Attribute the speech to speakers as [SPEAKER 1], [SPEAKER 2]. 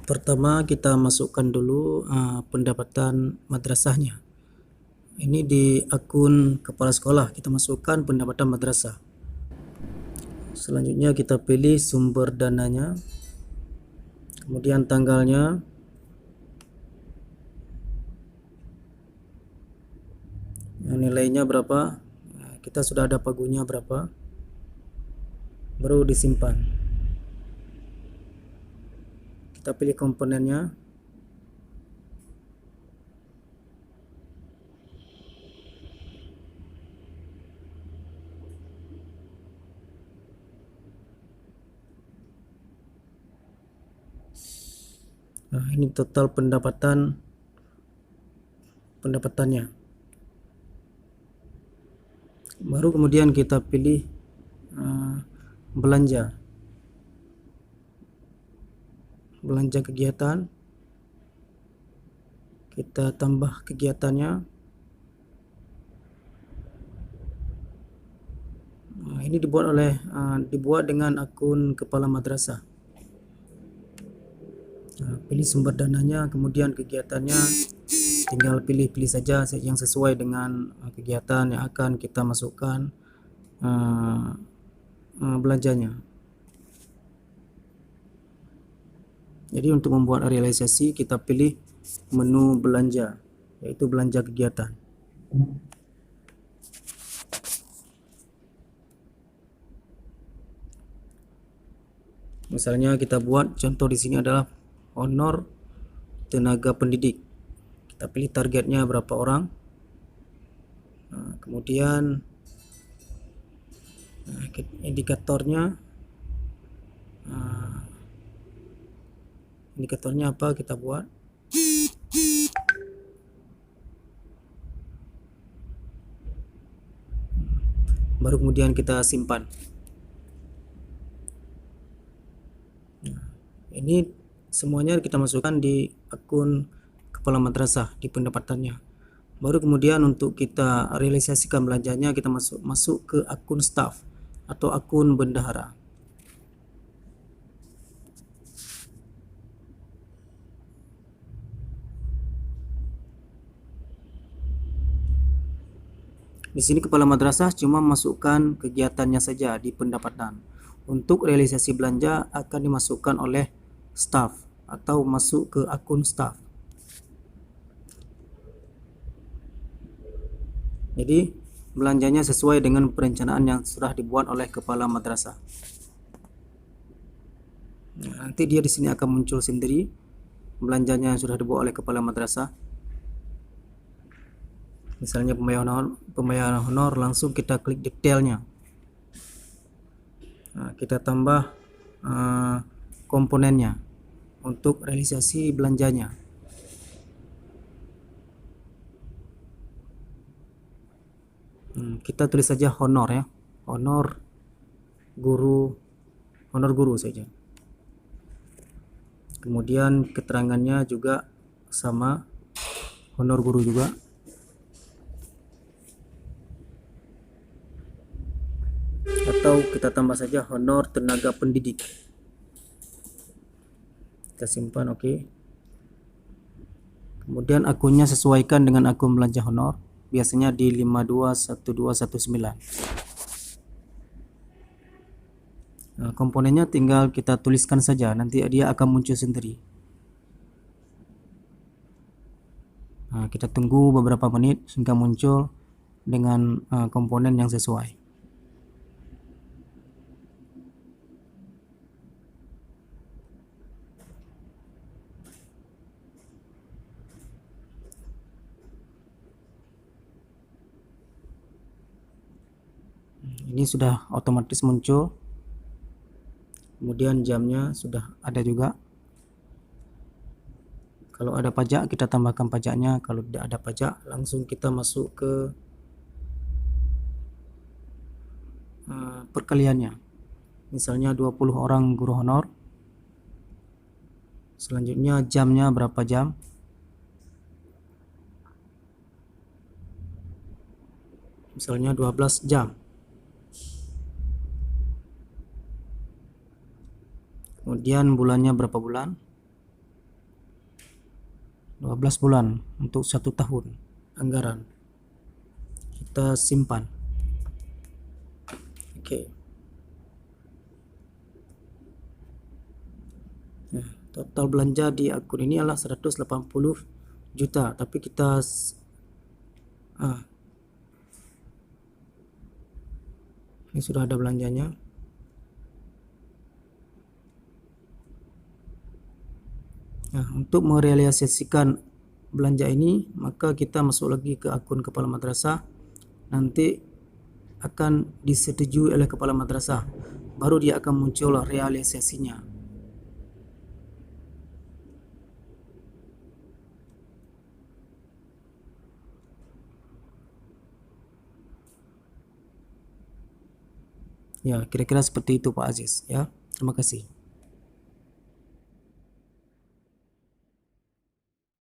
[SPEAKER 1] Pertama kita masukkan dulu pendapatan madrasahnya. Ini di akun kepala sekolah kita masukkan pendapatan madrasah. Selanjutnya kita pilih sumber dananya, kemudian tanggalnya, nilainya berapa, kita sudah ada pagunya berapa, baru disimpan. Kita pilih komponennya, ini total pendapatannya. Baru kemudian kita pilih belanja kegiatan, kita tambah kegiatannya. Ini dibuat dengan akun kepala madrasah. Pilih sumber dananya, kemudian kegiatannya, tinggal pilih saja yang sesuai dengan kegiatan yang akan kita masukkan belanjanya. Jadi untuk membuat realisasi kita pilih menu belanja, yaitu belanja kegiatan. Misalnya kita buat contoh di sini adalah honor tenaga pendidik. Kita pilih targetnya berapa orang. Kemudian indikatornya apa kita buat. Baru kemudian kita simpan. Ini semuanya kita masukkan di akun kepala madrasah di pendapatannya. Baru kemudian untuk kita realisasikan belanjanya kita masuk ke akun staff atau akun bendahara. Di sini kepala madrasah cuma masukkan kegiatannya saja di pendapatan. Untuk realisasi belanja akan dimasukkan oleh staff atau masuk ke akun staff. Jadi belanjanya sesuai dengan perencanaan yang sudah dibuat oleh kepala madrasah. Nanti dia di sini akan muncul sendiri belanjanya yang sudah dibuat oleh kepala madrasah. Misalnya pembayaran honor, langsung kita klik detailnya. Kita tambah komponennya untuk realisasi belanjanya. Kita tulis saja honor ya, honor guru saja. Kemudian keterangannya juga sama, honor guru juga. Atau kita tambah saja honor tenaga pendidik. Kita simpan, oke. Kemudian akunnya sesuaikan dengan akun belanja honor, biasanya di 521219. Komponennya tinggal kita tuliskan saja, nanti dia akan muncul sendiri. Kita tunggu beberapa menit hingga muncul dengan komponen yang sesuai. Ini sudah otomatis muncul. Kemudian jamnya sudah ada juga. Kalau ada pajak kita tambahkan pajaknya, kalau tidak ada pajak langsung kita masuk ke perkaliannya. Misalnya 20 orang guru honor. Selanjutnya jamnya berapa jam. Misalnya 12 jam. Kemudian bulannya berapa bulan. 12 bulan untuk 1 tahun anggaran kita simpan. Oke. Nah, total belanja di akun ini adalah 180 juta, tapi kita ini sudah ada belanjanya. Nah, untuk merealisasikan belanja ini, maka kita masuk lagi ke akun kepala madrasah. Nanti akan disetujui oleh kepala madrasah, baru dia akan muncul realisasinya. Ya, kira-kira seperti itu Pak Aziz ya. Terima kasih.